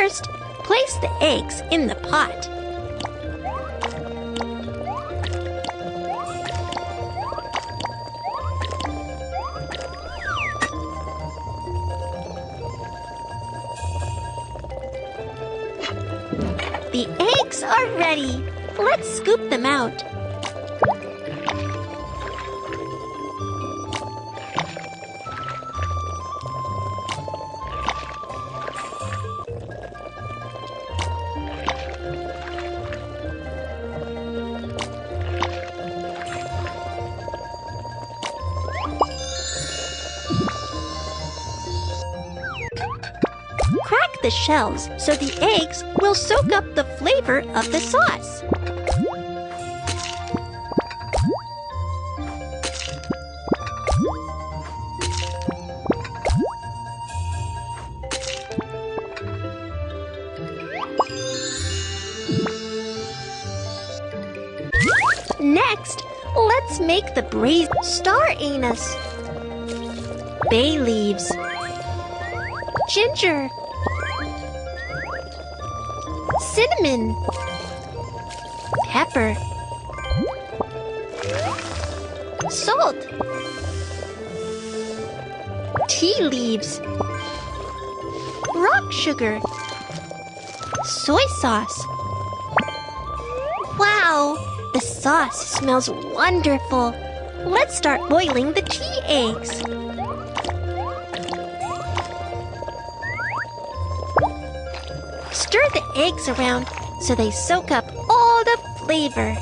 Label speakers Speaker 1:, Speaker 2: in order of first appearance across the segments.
Speaker 1: First, place the eggs in the pot. The eggs are ready. Let's scoop them out. Crack the shells so the eggs will soak up the flavor of the sauce. Next, let's make the braised star anise. Bay leaves, ginger, cinnamon, pepper, salt, tea leaves, rock sugar, soy sauce. Wow, the sauce smells wonderful. Let's start boiling the tea eggs. Stir the eggs around so they soak up all the flavor.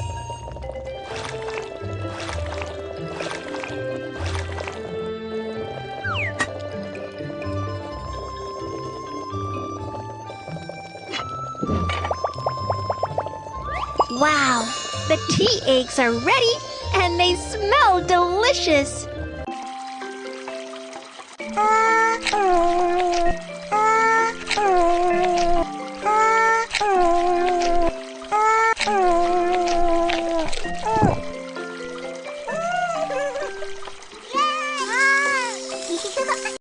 Speaker 1: Wow, the tea eggs are ready and they smell delicious.